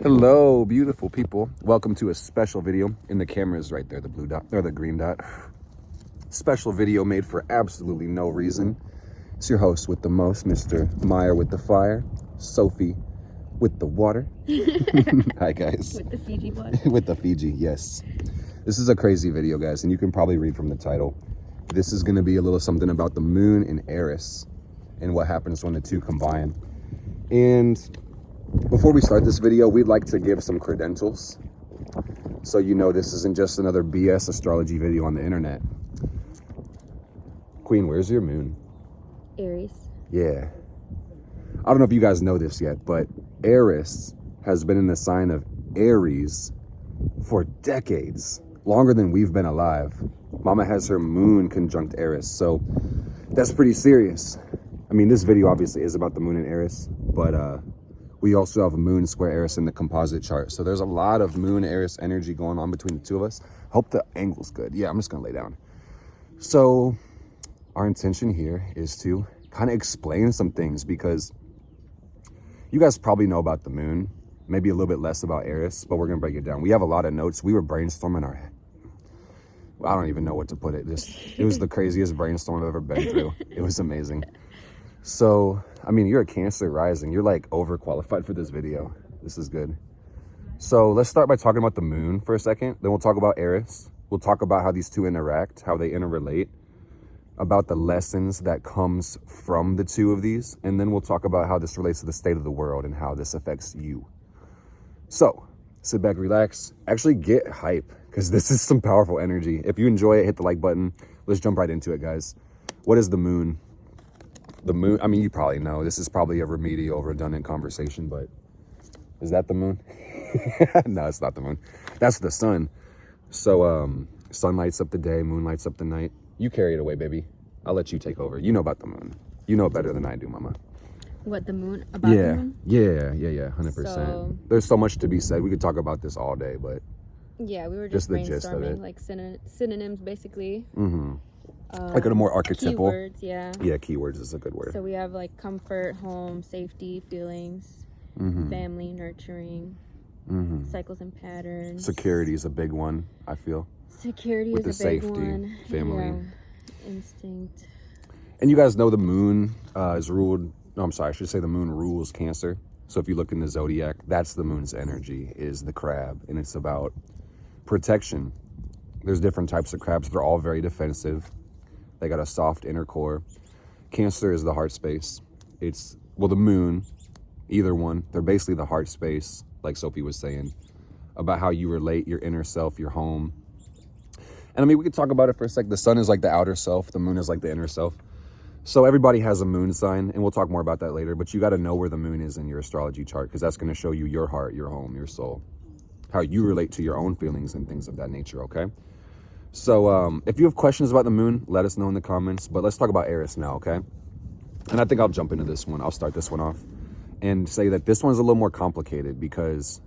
Hello, beautiful people. Welcome to a special video. And the camera is right there, the blue dot, or the green dot. Special video made for absolutely no reason. It's your host with the most, Mr. Meyer with the fire, Sophie with the water. Hi, guys. With the Fiji water. With the Fiji, yes. This is a crazy video, guys, and you can probably read from the title. This is going to be a little something about the moon and ERIS and what happens when the two combine. And before we start this video, we'd like to give some credentials. So you know this isn't just another BS astrology video on the internet. Queen, where's your moon? Aries. Yeah. I don't know if you guys know this yet, but ERIS has been in the sign of Aries for decades. Longer than we've been alive. Mama has her moon conjunct ERIS, so that's pretty serious. I mean, this video obviously is about the moon and ERIS, but we also have a moon square ERIS in the composite chart. So there's a lot of moon ERIS energy going on between the two of us. Hope the angle's good. Yeah, I'm just gonna lay down. So our intention here is to kind of explain some things, because you guys probably know about the moon, maybe a little bit less about ERIS, but we're gonna break it down. We have a lot of notes. We were brainstorming our head. I don't even know what to put it. It was the craziest brainstorm I've ever been through. It was amazing. So, I mean, you're a Cancer rising. You're like overqualified for this video. This is good. So let's start by talking about the moon for a second. Then we'll talk about ERIS. We'll talk about how these two interact, how they interrelate, about the lessons that comes from the two of these. And then we'll talk about how this relates to the state of the world and how this affects you. So sit back, relax, actually get hype, because this is some powerful energy. If you enjoy it, hit the like button. Let's jump right into it, guys. What is the moon? The moon, I mean, you probably know. This is probably a remedial, redundant conversation, but is that the moon? No, it's not the moon. That's the sun. So sun lights up the day, moon lights up the night. You carry it away, baby. I'll let you take over. You know about the moon. You know it better than I do, mama. What, the moon? About the moon? Yeah, 100%. So, there's so much to be said. We could talk about this all day, but yeah, we were just the gist of it. brainstorming, like synonyms, basically. Mm-hmm. Like a more archetypal. Keywords, yeah. Yeah, keywords is a good word. So we have like comfort, home, safety, feelings, family, nurturing, cycles and patterns. Security is a big one, I feel. Security with is the a big safety, one. family. Yeah. Instinct. And you guys know the moon is ruled, no, I'm sorry, I should say the moon rules Cancer. So if you look in the zodiac, that's the moon's energy, is the crab. And it's about protection. There's different types of crabs. They're all very defensive. They got a soft inner core. Cancer is the heart space. It's, well, the moon, either one, they're basically the heart space, like Sophie was saying, about how you relate, your inner self, your home. And I mean, we could talk about it for a sec. The sun is like the outer self. The moon is like the inner self. So everybody has a moon sign, and we'll talk more about that later. But you got to know where the moon is in your astrology chart, because that's going to show you your heart, your home, your soul, how you relate to your own feelings and things of that nature, okay? So if you have questions about the moon, let us know in the comments. But let's talk about ERIS now, okay? And I think I'll jump into this one. I'll start this one off and say that this one's a little more complicated, because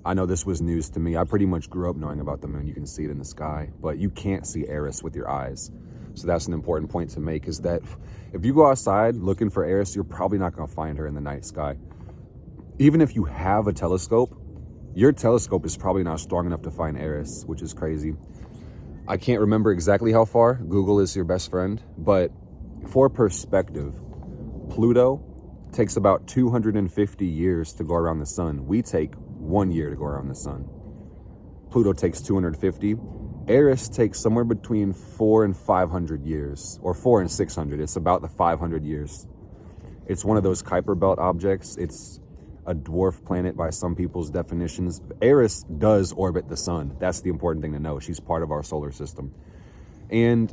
I know this was news to me. I pretty much grew up knowing about the moon. You can see it in the sky, but you can't see ERIS with your eyes. So that's an important point to make, is that if you go outside looking for ERIS, you're probably not going to find her in the night sky. Even if you have a telescope, your telescope is probably not strong enough to find ERIS, which is crazy. I can't remember exactly how far. Google is your best friend. But for perspective, Pluto takes about 250 years to go around the sun. We take 1 year to go around the sun. Pluto takes 250. ERIS takes somewhere between 400 and 500 years, or 400 and 600. It's about the 500 years. It's one of those Kuiper Belt objects. It's a dwarf planet by some people's definitions. ERIS does orbit the sun. That's the important thing to know. She's part of our solar system. And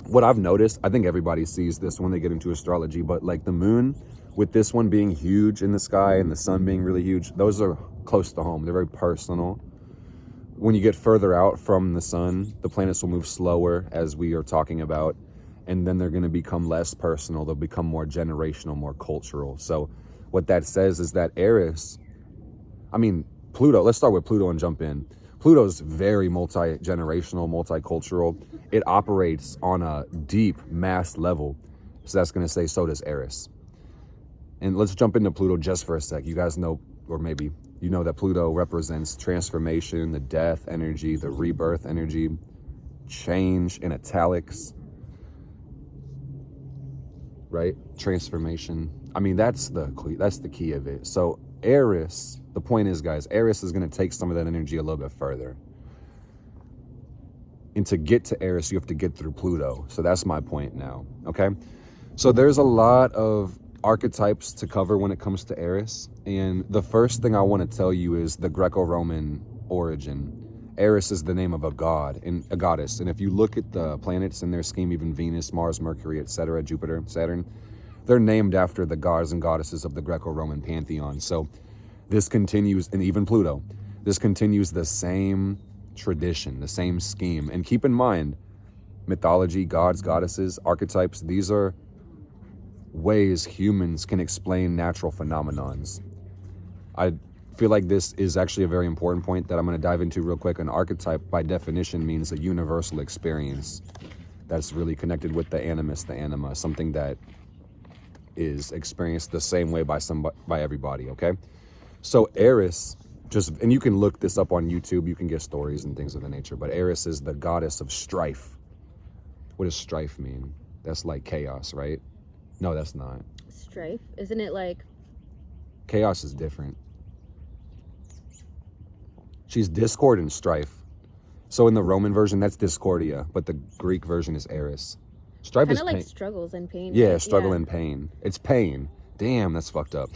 what I've noticed, I think everybody sees this when they get into astrology, but like the moon, with this one being huge in the sky and the sun being really huge, those are close to home. They're very personal. When you get further out from the sun, the planets will move slower, as we are talking about, and then they're going to become less personal. They'll become more generational, more cultural. So what that says is that ERIS, I mean, Pluto, let's start with Pluto and jump in. Pluto's very multi-generational, multicultural. It operates on a deep mass level. So that's going to say, so does ERIS. And let's jump into Pluto just for a sec. You guys know, or maybe You know that Pluto represents transformation, the death energy, the rebirth energy, change in italics, right? Transformation. I mean, that's the key of it. So ERIS, the point is, guys, ERIS is going to take some of that energy a little bit further. And to get to ERIS, you have to get through Pluto. So that's my point now, okay? So there's a lot of archetypes to cover when it comes to ERIS. And the first thing I want to tell you is the Greco-Roman origin. ERIS is the name of a god and a goddess. And if you look at the planets in their scheme, even Venus, Mars, Mercury, etc., Jupiter, Saturn, they're named after the gods and goddesses of the Greco-Roman pantheon. So this continues, and even Pluto, this continues the same tradition, the same scheme. And keep in mind, mythology, gods, goddesses, archetypes, these are ways humans can explain natural phenomenons. I feel like this is actually a very important point that I'm going to dive into real quick. An archetype, by definition, means a universal experience that's really connected with the animus, the anima, something that is experienced the same way by everybody, okay? So ERIS, and you can look this up on YouTube, you can get stories and things of the nature, but ERIS is the goddess of strife. What does strife mean? That's like chaos, right? No, that's not. Strife? Isn't it like... Chaos is different. She's discord and strife. So in the Roman version, that's discordia, but the Greek version is ERIS. Strife is kind of like pain. struggles and pain. Yeah, right? struggle and pain. It's pain. Damn, that's fucked up.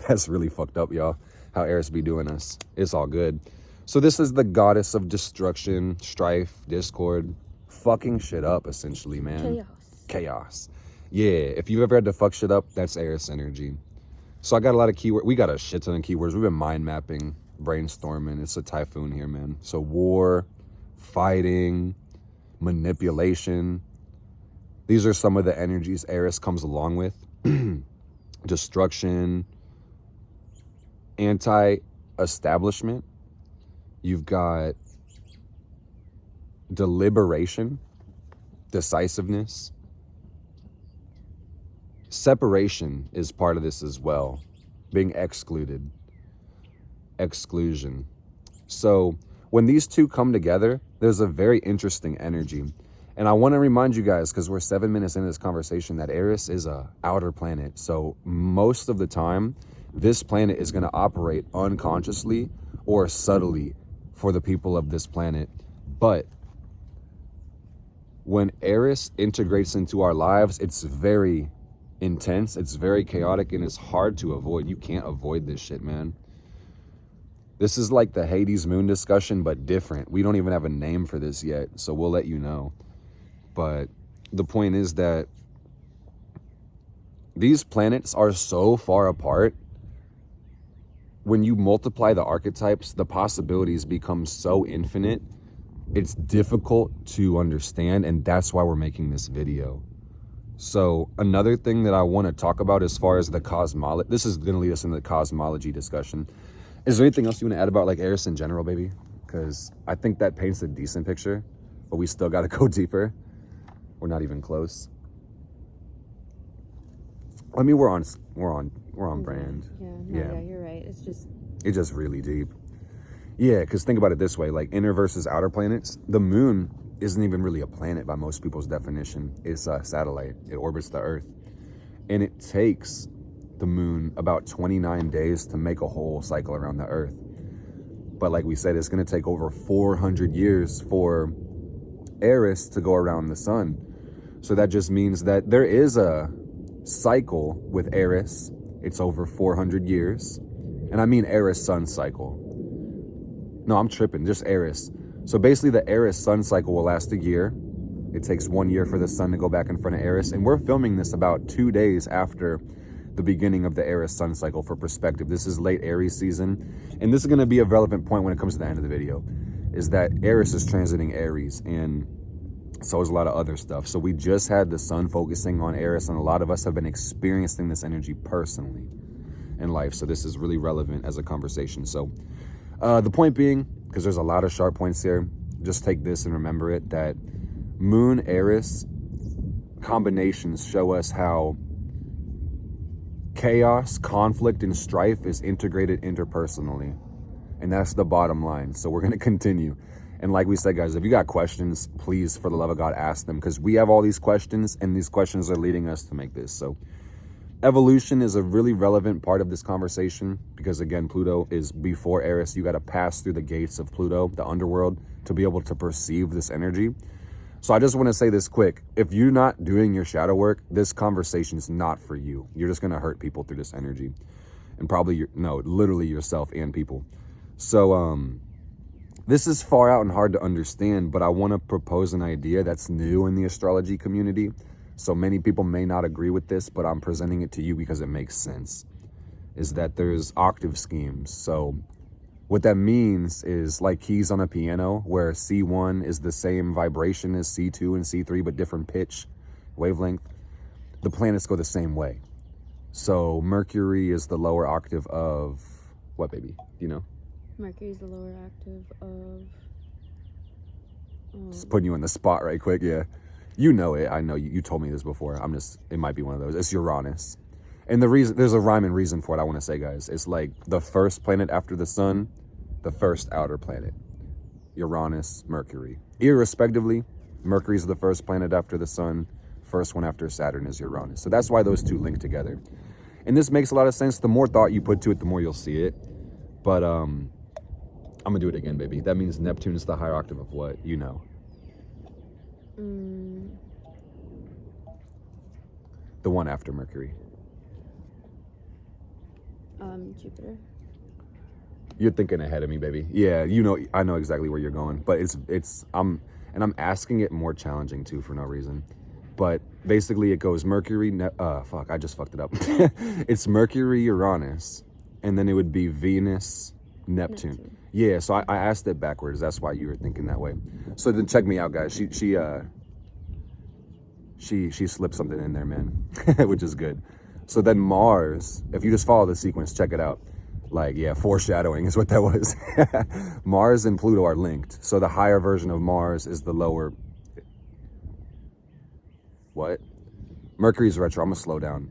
That's really fucked up, y'all. How ERIS be doing us. It's all good. So this is the goddess of destruction, strife, discord, fucking shit up, essentially, man. Chaos. Yeah, if you've ever had to fuck shit up, that's ERIS energy. So I got a lot of keywords. We got a shit ton of keywords. We've been mind mapping, brainstorming. It's a typhoon here, man. So war, fighting, manipulation. These are some of the energies ERIS comes along with. Destruction, anti-establishment. You've got deliberation, decisiveness. Separation is part of this as well. Being excluded. Exclusion. So when these two come together, there's a very interesting energy. And I want to remind you guys, because we're 7 minutes into this conversation, that ERIS is a outer planet. So most of the time, this planet is going to operate unconsciously or subtly for the people of this planet. But when ERIS integrates into our lives, it's very intense, it's very chaotic, and it's hard to avoid. You can't avoid this shit, man. This is like the Hades moon discussion, but different. We don't even have a name for this yet, so we'll let you know. But the point is that these planets are so far apart. When you multiply the archetypes, the possibilities become so infinite. It's difficult to understand, and that's why we're making this video. So another thing that I want to talk about as far as the cosmology, this is going to lead us into the cosmology discussion. Is there anything else you want to add about like ERIS in general, baby? Because I think that paints a decent picture, but we still got to go deeper. We're not even close. I mean, we're on brand. Yeah, you're right. It's just really deep. Yeah, because think about it this way, like inner versus outer planets. The moon isn't even really a planet by most people's definition. It's a satellite. It orbits the Earth. And it takes the moon about 29 days to make a whole cycle around the Earth. But like we said, it's going to take over 400 years for ERIS to go around the sun. So that just means that there is a cycle with ERIS. It's over 400 years. And I mean ERIS sun cycle. No, I'm tripping, just ERIS. So basically the ERIS sun cycle will last a year. It takes 1 year for the sun to go back in front of ERIS. And we're filming this about 2 days after the beginning of the ERIS sun cycle. For perspective, this is late Aries season. And this is going to be a relevant point when it comes to the end of the video, is that ERIS is transiting Aries, and so is a lot of other stuff. So we just had the sun focusing on ERIS, and a lot of us have been experiencing this energy personally in life. So this is really relevant as a conversation. So the point being, because there's a lot of sharp points here, just take this and remember it, that moon ERIS combinations show us how chaos, conflict, and strife is integrated interpersonally. And that's the bottom line. So we're going to continue. And like we said, guys, if you got questions, please, for the love of God, ask them, because we have all these questions, and these questions are leading us to make this. So evolution is a really relevant part of this conversation, because again, Pluto is before Eris. You got to pass through the gates of Pluto, the underworld, to be able to perceive this energy. So I just want to say this quick. If you're not doing your shadow work, this conversation is not for you. You're just going to hurt people through this energy, and probably literally yourself and people. So this is far out and hard to understand, but I want to propose an idea that's new in the astrology community. So many people may not agree with this, but I'm presenting it to you because it makes sense. Is that there's octave schemes. So what that means is like keys on a piano, where C1 is the same vibration as C2 and C3, but different pitch, wavelength. The planets go the same way. So Mercury is the lower octave of what, baby? Do you know? Mercury is the lower octave of... Just putting you on the spot right quick, yeah. You know it. I know you told me this before. It might be one of those. It's Uranus. And the reason, there's a rhyme and reason for it, I want to say, guys. It's like the first planet after the sun, the first outer planet. Uranus, Mercury. Irrespectively, Mercury's the first planet after the sun. First one after Saturn is Uranus. So that's why those two link together. And this makes a lot of sense. The more thought you put to it, the more you'll see it. But I'm gonna do it again, baby. That means Neptune is the higher octave of what? You know. The one after Mercury. Jupiter. You're thinking ahead of me, baby. Yeah, you know, I know exactly where you're going. But I'm asking it more challenging too for no reason. But basically it goes Mercury, I just fucked it up. It's Mercury, Uranus, and then it would be Venus, Neptune. Yeah, so I asked it backwards. That's why you were thinking that way. So then check me out, guys. She slipped something in there, man, which is good. So then Mars, if you just follow the sequence, check it out. Like, yeah, foreshadowing is what that was. Mars and Pluto are linked. So the higher version of Mars is the lower. What? Mercury's retro. I'm gonna slow down.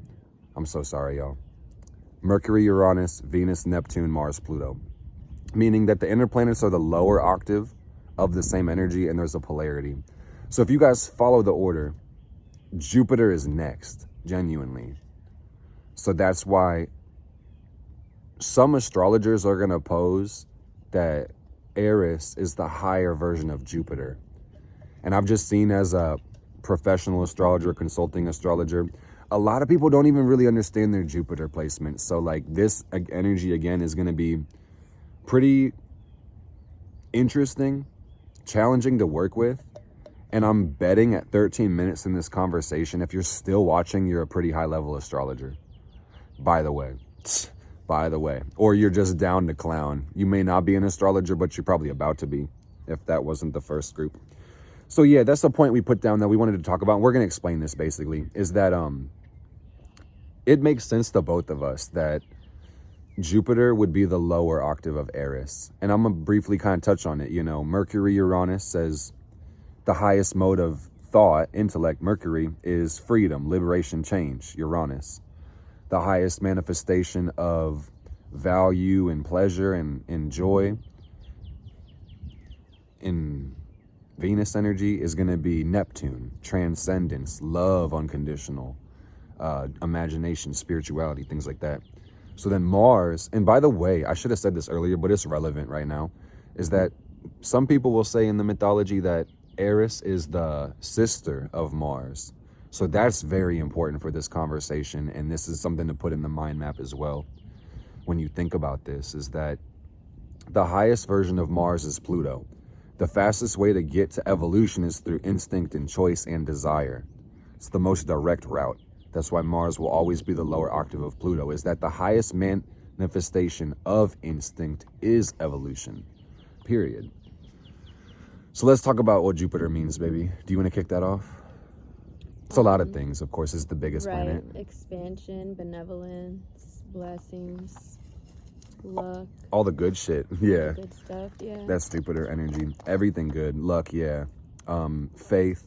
I'm so sorry, y'all. Mercury, Uranus, Venus, Neptune, Mars, Pluto. Meaning that the inner planets are the lower octave of the same energy, and there's a polarity. So if you guys follow the order, Jupiter is next, genuinely. So that's why some astrologers are going to pose that Eris is the higher version of Jupiter. And I've just seen, as a professional astrologer, consulting astrologer, a lot of people don't even really understand their Jupiter placement. So like this energy again is going to be pretty interesting, challenging to work with. And I'm betting at 13 minutes in this conversation, if you're still watching, you're a pretty high level astrologer. By the way, or you're just down to clown. You may not be an astrologer, but you're probably about to be, if that wasn't the first group. So yeah, that's the point we put down that we wanted to talk about. We're going to explain this basically, is that it makes sense to both of us that Jupiter would be the lower octave of Eris. And I'm going to briefly kind of touch on it. You know, Mercury, Uranus says the highest mode of thought, intellect, Mercury, is freedom, liberation, change, Uranus. The highest manifestation of value and pleasure and joy in Venus energy is going to be Neptune, transcendence, love, unconditional, imagination, spirituality, things like that. So then Mars, and by the way, I should have said this earlier, but it's relevant right now, is that some people will say in the mythology that Eris is the sister of Mars. So that's very important for this conversation, and this is something to put in the mind map as well. When you think about this, is that the highest version of Mars is Pluto. The fastest way to get to evolution is through instinct and choice and desire. It's the most direct route. That's why Mars will always be the lower octave of Pluto, is that the highest manifestation of instinct is evolution, period. So let's talk about what Jupiter means, baby. Do you want to kick that off? It's a lot of things, of course. It's the biggest planet. Expansion, benevolence, blessings, luck. All the good shit, yeah. Good stuff, yeah. That's Jupiter energy. Everything good. Luck, yeah. Faith,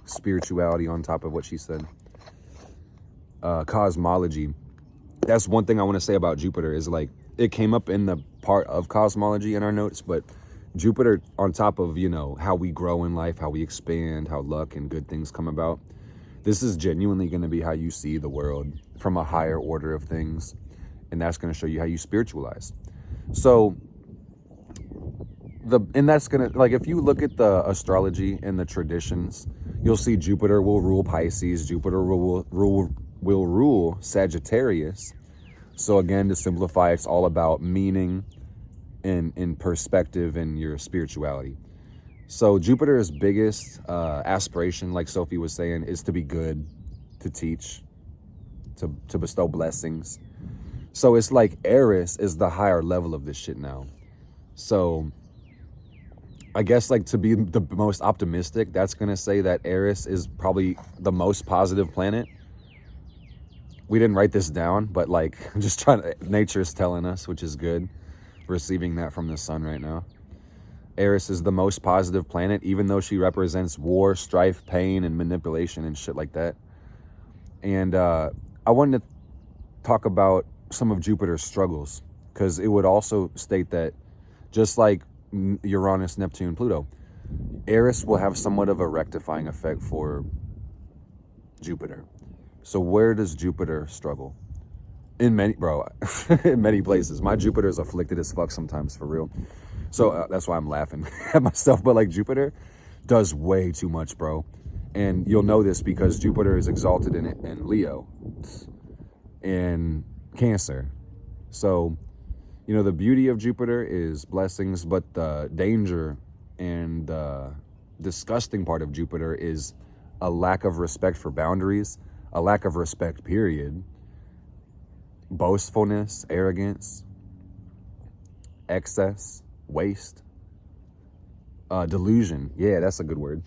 spirituality on top of what she said. Cosmology. that's one thing I want to say about Jupiter is like, it came up in the part of cosmology in our notes, but Jupiter, on top of, you know, how we grow in life, how we expand, how luck and good things come about, this is genuinely going to be how you see the world from a higher order of things. And that's going to show you how you spiritualize. So and that's going to, like, if you look at the astrology and the traditions, you'll see Jupiter will rule Pisces, Jupiter will rule Sagittarius. So again, to simplify, it's all about meaning and in perspective and your spirituality. So Jupiter's biggest aspiration, like Sophie was saying, is to be good, to teach, to bestow blessings. So it's like Eris is the higher level of this shit now. So I guess, like, to be the most optimistic, that's going to say that Eris is probably the most positive planet. We didn't write this down, but, like, I'm just trying to, nature's telling us, which is good. Receiving that from the sun right now. Eris is the most positive planet, even though she represents war, strife, pain, and manipulation and shit like that. And I wanted to talk about some of Jupiter's struggles, because it would also state that just like Uranus, Neptune, Pluto, Eris will have somewhat of a rectifying effect for Jupiter. So where does Jupiter struggle? In many, bro, in many places. My Jupiter is afflicted as fuck sometimes, for real. So that's why I'm laughing at myself. But like, Jupiter does way too much, bro. And you'll know this because Jupiter is exalted in Leo and Cancer. So, you know, the beauty of Jupiter is blessings, but the danger and the disgusting part of Jupiter is a lack of respect for boundaries, a lack of respect, period. Boastfulness, arrogance, excess, waste, delusion. Yeah, that's a good word.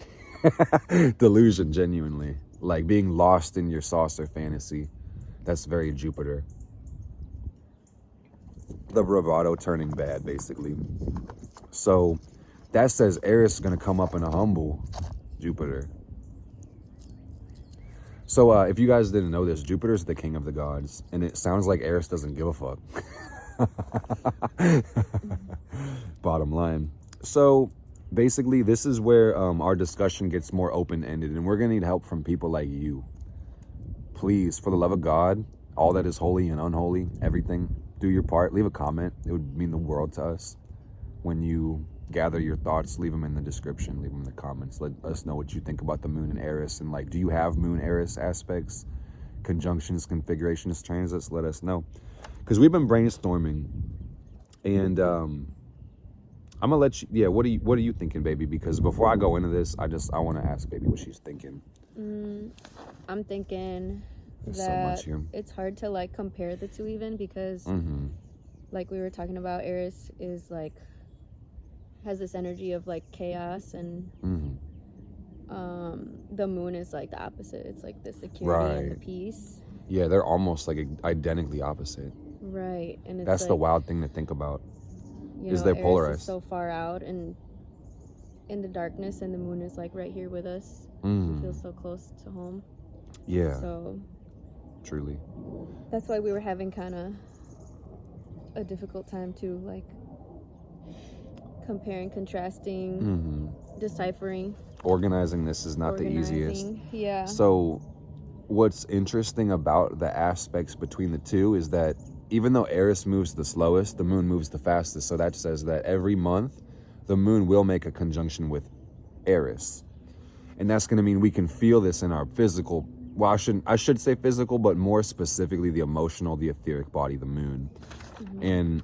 Delusion, genuinely. Like being lost in your saucer fantasy. That's very Jupiter. The bravado turning bad, basically. So that says Eris is going to come up in a humble Jupiter. So if you guys didn't know this, Jupiter's the king of the gods, and it sounds like Eris doesn't give a fuck. Bottom line. So basically, this is where our discussion gets more open-ended, and we're going to need help from people like you. Please, for the love of God, all that is holy and unholy, everything, do your part. Leave a comment. It would mean the world to us. When you gather your thoughts, leave them in the description, leave them in the comments. Let us know what you think about the moon and Eris, and like, do you have moon Eris aspects, conjunctions, configurations, transits? Let us know, because we've been brainstorming, and I'm gonna let you. Yeah, what are you thinking, baby? Because before I go into this, I want to ask baby what she's thinking. I'm thinking There's that so much here. it's hard to like compare the two, even because like we were talking about, Eris is like has this energy of like chaos, and the moon is like the opposite. It's like the security and the peace. Yeah, they're almost like identically opposite. Right, and it's that's like, the wild thing to think about. Is they're they polarized? Is so far out and in the darkness, and the moon is like right here with us. It feels so close to home. Yeah. So truly. That's why we were having kind of a difficult time too, like comparing, contrasting, deciphering. Organizing this is not the easiest. Yeah. So what's interesting about the aspects between the two is that even though Eris moves the slowest, the moon moves the fastest. So that says that every month the moon will make a conjunction with Eris. And that's going to mean we can feel this in our physical, well, I should say physical, but more specifically the emotional, the etheric body, the moon. And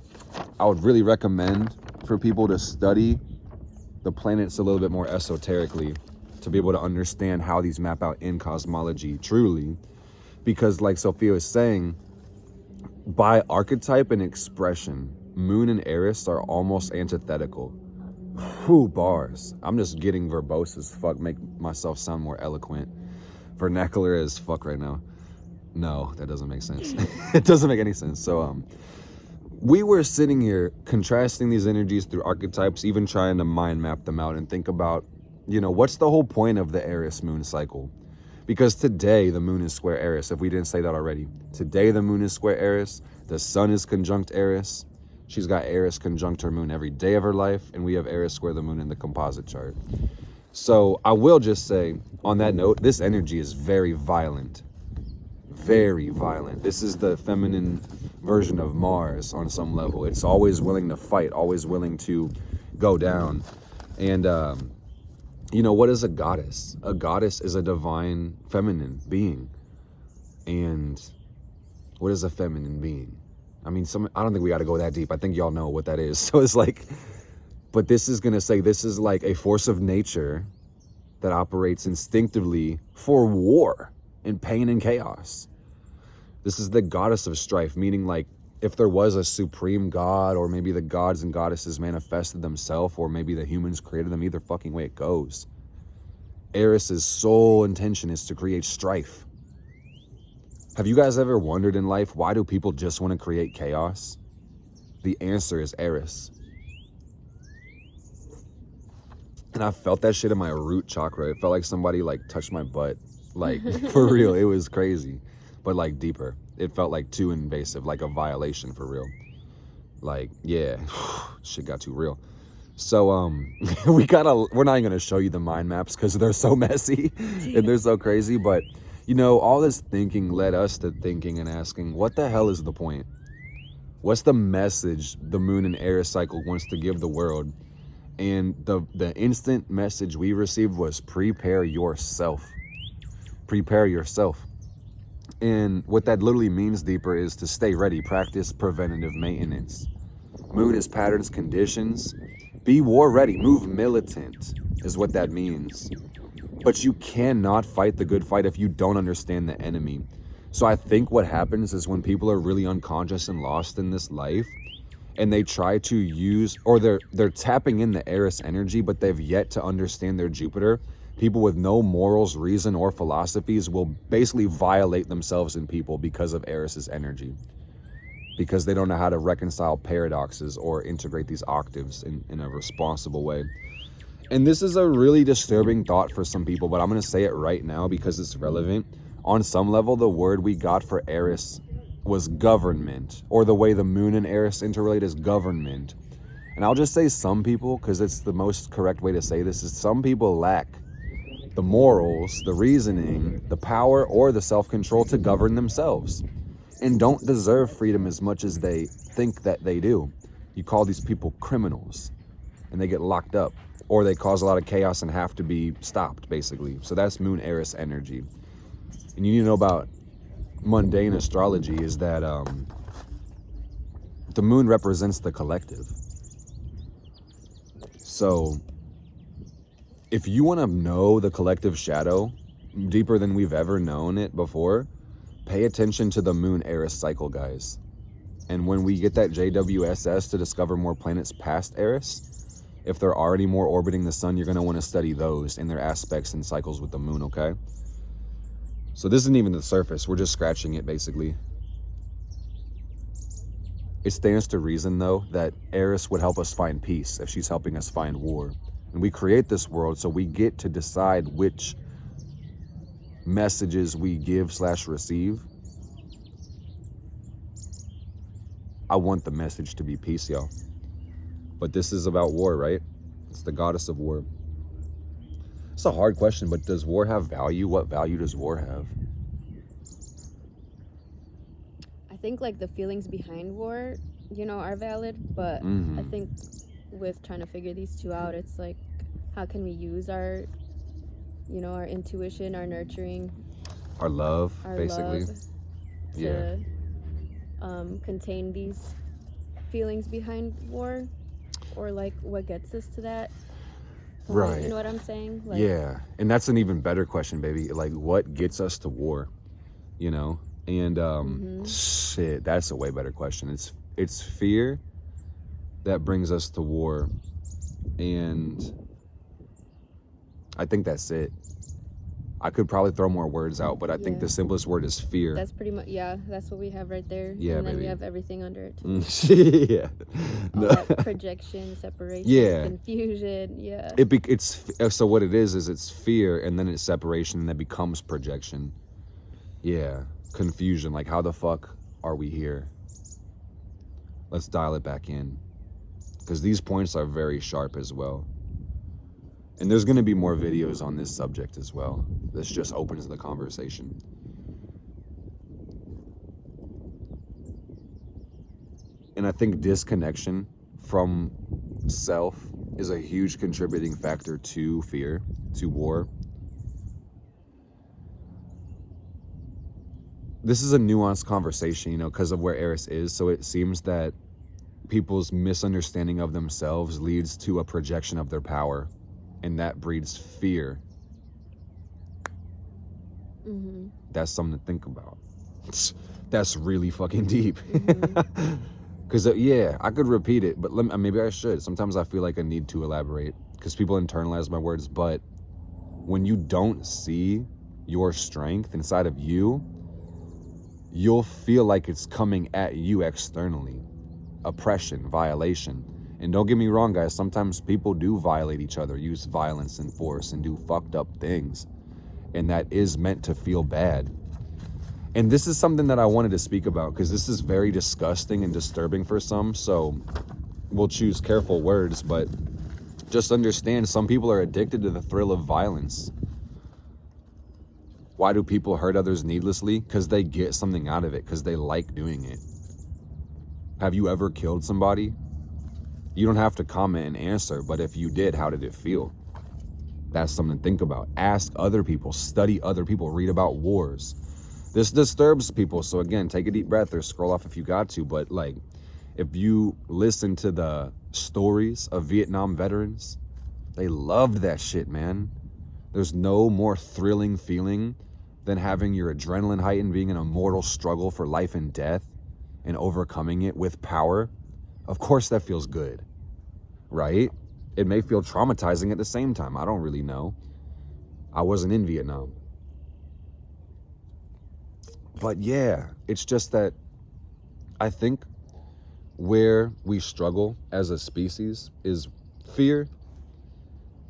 I would really recommend for people to study the planets a little bit more esoterically to be able to understand how these map out in cosmology truly. Because like Sophia was saying, by archetype and expression, moon and Eris are almost antithetical. Whew, bars. I'm just getting verbose as fuck, make myself sound more eloquent. Vernacular as fuck right now. No, that doesn't make sense. It doesn't make any sense. So we were sitting here contrasting these energies through archetypes, even trying to mind map them out and think about, what's the whole point of the Eris moon cycle? Because today the moon is square Eris, if we didn't say that already. Today the moon is square Eris. The sun is conjunct Eris. She's got Eris conjunct her moon every day of her life, and we have Eris square the moon in the composite chart. So I will just say, on that note, this energy is very violent. Very violent. This is the feminine version of Mars on some level. It's always willing to fight, always willing to go down. And, you know, what is a goddess? A goddess is a divine feminine being. And what is a feminine being? I mean, I don't think we got to go that deep. I think y'all know what that is. So it's like, but this is going to say this is like a force of nature that operates instinctively for war and pain and chaos. This is the goddess of strife, meaning like if there was a supreme god, or maybe the gods and goddesses manifested themselves, or maybe the humans created them, either fucking way it goes. Eris's sole intention is to create strife. Have you guys ever wondered in life, why do people just want to create chaos? The answer is Eris. And I felt that shit in my root chakra. It felt like somebody like touched my butt. Like, for real, it was crazy. But like deeper. It felt like too invasive, like a violation for real. Like, yeah, shit got too real. So we're not even gonna show you the mind maps because they're so messy and they're so crazy. But you know, all this thinking led us to thinking and asking, what the hell is the point? What's the message the moon and Eris cycle wants to give the world? And the instant message we received was prepare yourself. Prepare yourself. And what that literally means deeper is to stay ready, practice preventative maintenance. Moon is patterns, conditions. Be war ready, move militant is what that means. But you cannot fight the good fight if you don't understand the enemy. So I think what happens is when people are really unconscious and lost in this life, and they try to use, or they're tapping in the Eris energy, but they've yet to understand their Jupiter, people with no morals, reason, or philosophies will basically violate themselves and people because of Eris's energy. Because they don't know how to reconcile paradoxes or integrate these octaves in a responsible way. And this is a really disturbing thought for some people, but I'm going to say it right now because it's relevant. On some level, the word we got for Eris was government, or the way the moon and Eris interrelate is government. And I'll just say some people, because it's the most correct way to say this, is some people lack the morals, the reasoning, the power, or the self-control to govern themselves, and don't deserve freedom as much as they think that they do. You call these people criminals, and they get locked up, or they cause a lot of chaos and have to be stopped, basically. So that's moon Eris energy. And you need to know about mundane astrology is that the moon represents the collective. So if you want to know the collective shadow deeper than we've ever known it before, pay attention to the moon Eris cycle, guys. And when we get that JWSS to discover more planets past Eris, if there are any more orbiting the sun, you're going to want to study those in their aspects and cycles with the moon, okay? So this isn't even the surface. We're just scratching it, basically. It stands to reason, though, that Eris would help us find peace if she's helping us find war. And we create this world, so we get to decide which messages we give/receive. I want the message to be peace, y'all. But this is about war, right? It's the goddess of war. It's a hard question, but does war have value? What value does war have? I think like the feelings behind war, you know, are valid, but I think with trying to figure these two out, it's like, how can we use our, you know, our intuition, our nurturing, our love, basically, to contain these feelings behind war, or like what gets us to that point, right? You know what I'm saying? Like, yeah, and that's an even better question, baby. Like, what gets us to war? You know, and shit, that's a way better question. It's fear that brings us to war, and I think that's it. I could probably throw more words out, but I think the simplest word is fear. That's pretty much, that's what we have right there. Yeah, and then baby. we have everything under it too. Yeah. All that projection, separation, confusion, So what it is it's fear, and then it's separation, and then becomes projection. Yeah, confusion, like how the fuck are we here? Let's dial it back in, because these points are very sharp as well. And there's going to be more videos on this subject as well. This just opens the conversation. And I think disconnection from self is a huge contributing factor to fear, to war. This is a nuanced conversation, because of where ERIS is. So it seems that people's misunderstanding of themselves leads to a projection of their power. And that breeds fear. Mm-hmm. That's something to think about. That's really fucking deep. Because, I could repeat it, but maybe I should. Sometimes I feel like I need to elaborate because people internalize my words. But when you don't see your strength inside of you, you'll feel like it's coming at you externally. Oppression, violation. And don't get me wrong, guys, sometimes people do violate each other, use violence and force, and do fucked up things. And that is meant to feel bad. And this is something that I wanted to speak about, because this is very disgusting and disturbing for some, so we'll choose careful words, but just understand some people are addicted to the thrill of violence. Why do people hurt others needlessly? Because they get something out of it, because they like doing it. Have you ever killed somebody? You don't have to comment and answer, but if you did, how did it feel? That's something to think about. Ask other people, study other people, read about wars. This disturbs people, so again, take a deep breath or scroll off if you got to, but like, if you listen to the stories of Vietnam veterans, they loved that shit, man. There's no more thrilling feeling than having your adrenaline heightened, being in a mortal struggle for life and death and overcoming it with power. Of course that feels good, right? It may feel traumatizing at the same time. I don't really know. I wasn't in Vietnam. But yeah, it's just that I think where we struggle as a species is fear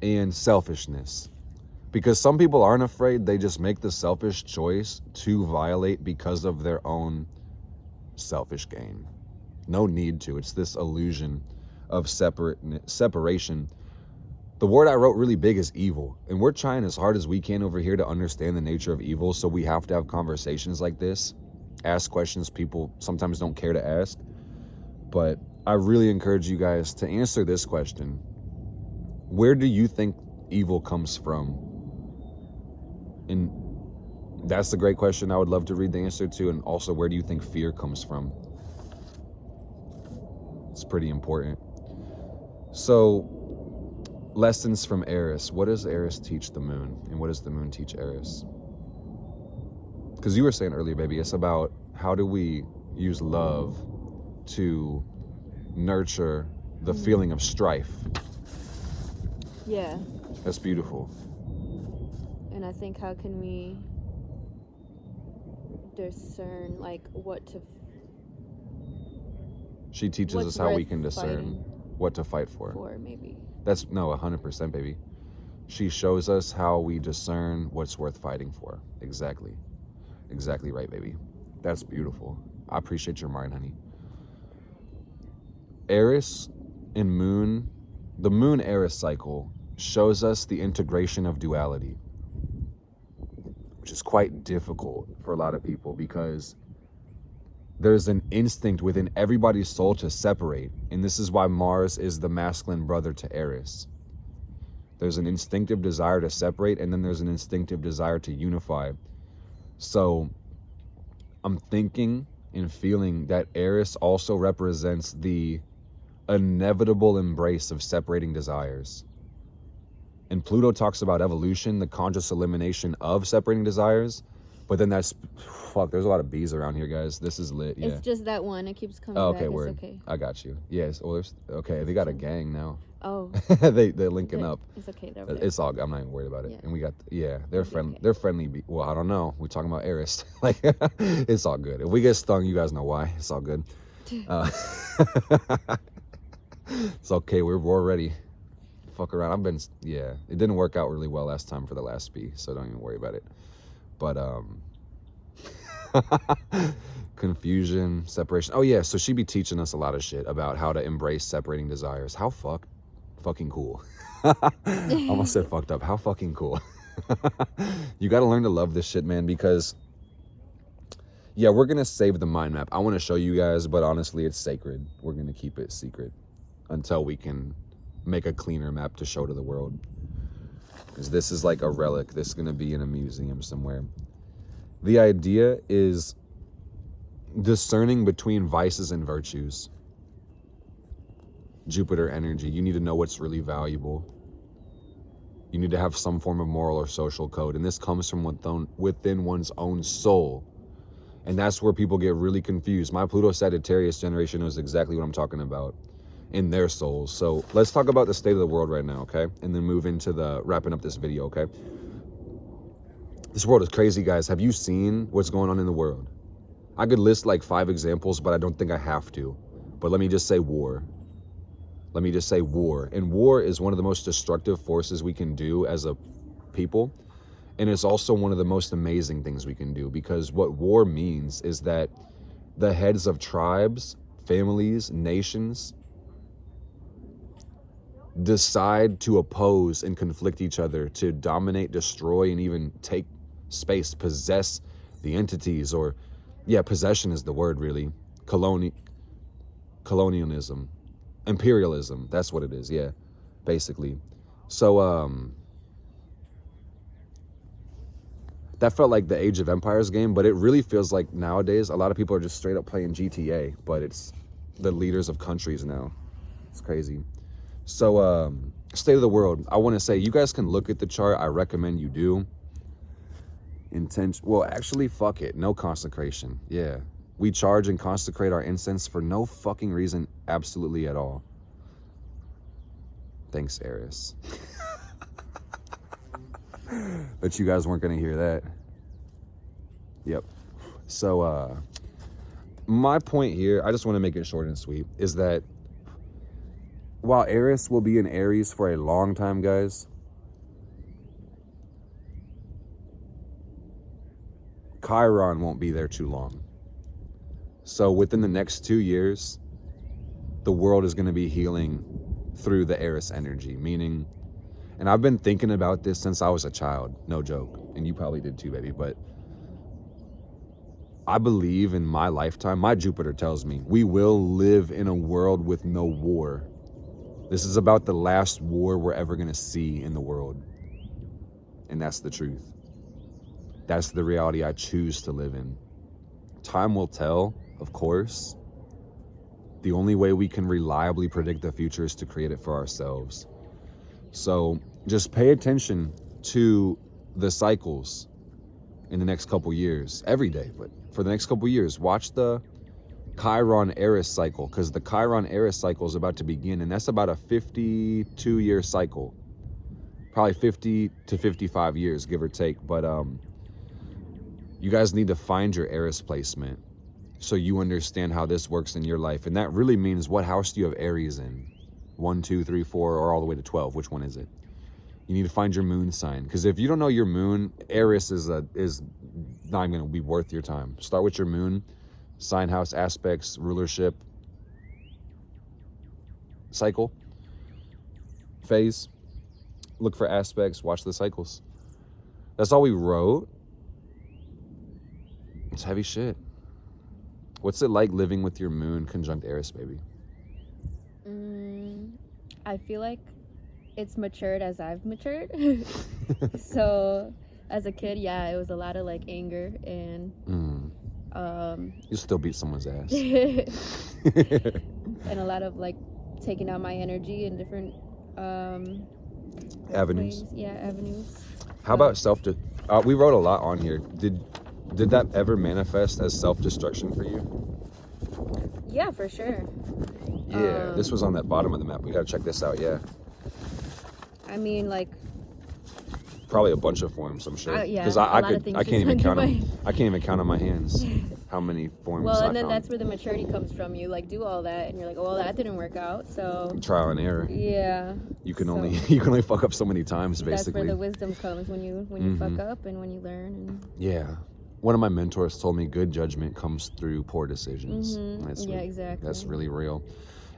and selfishness. Because some people aren't afraid, they just make the selfish choice to violate because of their own selfish gain. No need to. It's this illusion of separation. The word I wrote really big is evil. And we're trying as hard as we can over here to understand the nature of evil. So we have to have conversations like this. Ask questions people sometimes don't care to ask. But I really encourage you guys to answer this question. Where do you think evil comes from? And that's a great question I would love to read the answer to. And also, where do you think fear comes from? It's pretty important. So, lessons from ERIS. What does ERIS teach the moon? And what does the moon teach ERIS? Because you were saying earlier, baby, it's about how do we use love to nurture the feeling of strife. Yeah. That's beautiful. And I think how can we discern like what to... She teaches us how we can discern what to fight for. Maybe. That's, no, 100%, baby. She shows us how we discern what's worth fighting for. Exactly. Exactly right, baby. That's beautiful. I appreciate your mind, honey. ERIS and moon, the moon ERIS cycle shows us the integration of duality, which is quite difficult for a lot of people because there's an instinct within everybody's soul to separate. And this is why Mars is the masculine brother to ERIS. There's an instinctive desire to separate, and then there's an instinctive desire to unify. So I'm thinking and feeling that ERIS also represents the inevitable embrace of separating desires. And Pluto talks about evolution, the conscious elimination of separating desires. But then that's, fuck, there's a lot of bees around here, guys. This is lit, yeah. It's just that one. It keeps coming Oh, back. okay, It's word. okay. I got you. Yes, well, okay, they got a gang now. Oh. They're linking up. It's okay. It's all good. I'm not even worried about it. Yeah. And we got, they're friendly. Okay. They're friendly. Well, I don't know. We're talking about ERIS. Like, it's all good. If we get stung, you guys know why. It's all good. It's okay. We're ready. Fuck around. It didn't work out really well last time for the last bee, so don't even worry about it. But, confusion, separation. Oh yeah, so she be teaching us a lot of shit about how to embrace separating desires. How fucking cool. Almost said fucked up. How fucking cool. You got to learn to love this shit, man, because yeah, we're gonna save the mind map. I want to show you guys, but honestly, it's sacred. We're gonna keep it secret until we can make a cleaner map to show to the world, because this is like a relic. This is gonna be in a museum somewhere. The idea is discerning between vices and virtues. Jupiter energy. You need to know what's really valuable. You need to have some form of moral or social code, and this comes from within one's own soul. And that's where people get really confused. My Pluto Sagittarius generation knows exactly what I'm talking about in their souls. So let's talk about the state of the world right now, okay? And then move into the wrapping up this video, okay? This world is crazy, guys. Have you seen what's going on in the world? I could list like 5 examples, but I don't think I have to. But let me just say war. Let me just say war. And war is one of the most destructive forces we can do as a people. And it's also one of the most amazing things we can do, because what war means is that the heads of tribes, families, nations decide to oppose and conflict each other, to dominate, destroy, and even take space, possess the entities, or yeah, possession is the word, really. Colonialism, imperialism, that's what it is, yeah, basically. So that felt like the Age of Empires game, but it really feels like nowadays a lot of people are just straight up playing GTA, but it's the leaders of countries now. It's crazy. So state of the world, I want to say, you guys can look at the chart. I recommend you do. Well, actually, fuck it, no consecration. Yeah, we charge and consecrate our incense for no fucking reason, absolutely at all. Thanks, ERIS. Bet you guys weren't gonna hear that. Yep. So my point here, I just want to make it short and sweet, is that while ERIS will be in Aries for a long time, guys, Chiron won't be there too long. So within the next 2 years, the world is going to be healing through the ERIS energy, meaning, and I've been thinking about this since I was a child, no joke, and you probably did too, baby, but I believe in my lifetime, my Jupiter tells me, we will live in a world with no war. This is about the last war we're ever going to see in the world. And that's the truth. That's the reality I choose to live in. Time will tell, of course. The only way we can reliably predict the future is to create it for ourselves. So just pay attention to the cycles in the next couple years, every day, but for the next couple years, watch the Chiron Eris cycle, because the Chiron Eris cycle is about to begin, and that's about a 52-year cycle, probably 50 to 55 years, give or take. But you guys need to find your Eris placement so you understand how this works in your life. And that really means, what house do you have Aries in? 1, 2, 3, 4, or all the way to 12? Which one is it? You need to find your moon sign, because if you don't know your moon, Eris is not even going to be worth your time. Start with your moon sign, house, aspects, rulership, cycle, phase. Look for aspects, watch the cycles. That's all we wrote. It's heavy shit. What's it like living with your moon conjunct Eris, baby? I feel like it's matured as I've matured. So as a kid, yeah, it was a lot of like anger and you still beat someone's ass. And a lot of like taking out my energy in different avenues. Ways. Yeah, avenues. How about we wrote a lot on here. Did that ever manifest as self-destruction for you? Yeah, for sure. Yeah, this was on that bottom of the map. We gotta check this out. Yeah, I mean, like, probably a bunch of forms, I'm sure. yeah, Because a lot of things I can't just even went count through them. I can't even count on my hands how many forms. well, I and then found. that's where the maturity comes from. You like do all that, and you're like, oh, well, that didn't work out. So Trial and error. yeah, You can only fuck up so many times, basically. That's where the wisdom comes when you fuck up and when you learn. And yeah. One of my mentors told me good judgment comes through poor decisions. yeah, exactly. That's really real.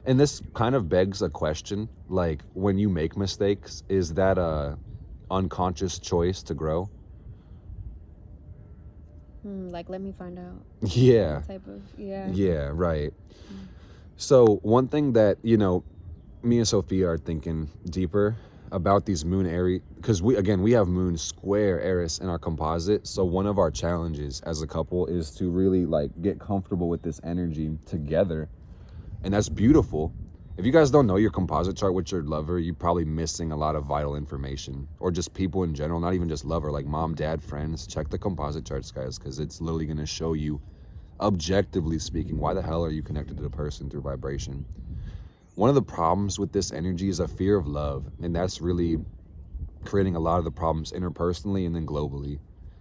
And this kind of begs a question, like, when you make mistakes, is that a unconscious choice to grow? Like, let me find out. Yeah. Type of, yeah. Yeah, right. So one thing that, you know, me and Sophia are thinking deeper about these moon Aries, because we have moon square Eris in our composite. So one of our challenges as a couple is to really like get comfortable with this energy together. And that's beautiful. If you guys don't know your composite chart with your lover, you're probably missing a lot of vital information, or just people in general, not even just lover, like mom, dad, friends. Check the composite charts, guys, because it's literally going to show you, objectively speaking, why the hell are you connected to the person through vibration. One of the problems with this energy is a fear of love, and that's really creating a lot of the problems interpersonally and then globally,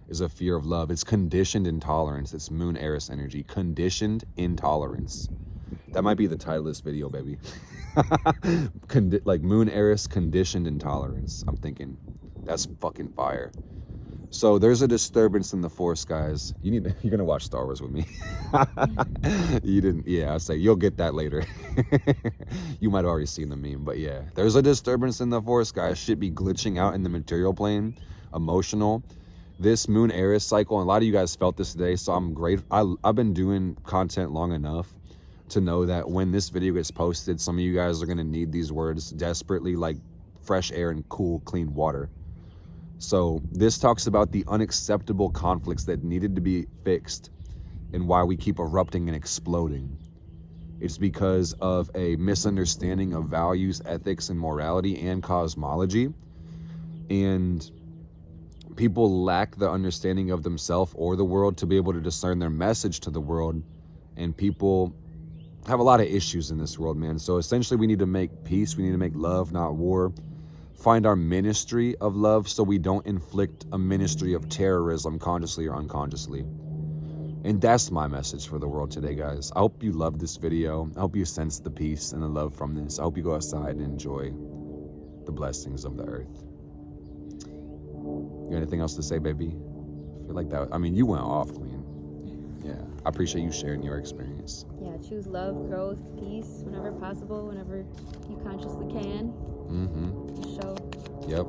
is a fear of love. It's conditioned intolerance. It's moon Eris energy, conditioned intolerance. That might be the title of this video, baby. Like moon Eris, conditioned intolerance. I'm thinking that's fucking fire. So there's a disturbance in the force, guys. You're gonna watch Star Wars with me. You didn't, yeah, I'll say you'll get that later. You might have already seen the meme, but yeah, there's a disturbance in the force, guys. Shit be glitching out in the material plane, emotional. This moon Eris cycle, and a lot of you guys felt this today, so I'm great. I've been doing content long enough to know that when this video gets posted, some of you guys are gonna need these words desperately, like fresh air and cool, clean water. So this talks about the unacceptable conflicts that needed to be fixed and why we keep erupting and exploding. It's because of a misunderstanding of values, ethics, and morality and cosmology. And people lack the understanding of themselves or the world to be able to discern their message to the world. And people have a lot of issues in this world, man. So essentially we need to make peace. We need to make love, not war. Find our ministry of love so we don't inflict a ministry of terrorism consciously or unconsciously. And that's my message for the world today, guys. I hope you love this video. I hope you sense the peace and the love from this. I hope you go outside and enjoy the blessings of the earth. You got anything else to say, baby? I feel like that, I mean, you went off, Queen. Yeah, I appreciate you sharing your experience. Yeah, choose love, growth, peace, whenever possible, whenever you consciously can. Show. Yep.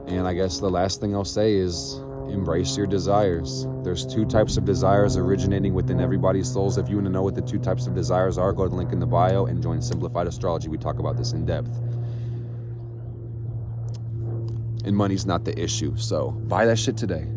And I guess the last thing I'll say is embrace your desires. There's two types of desires originating within everybody's souls. If you want to know what the two types of desires are, go to the link in the bio and join Simplified Astrology. We talk about this in depth. And money's not the issue, so buy that shit today.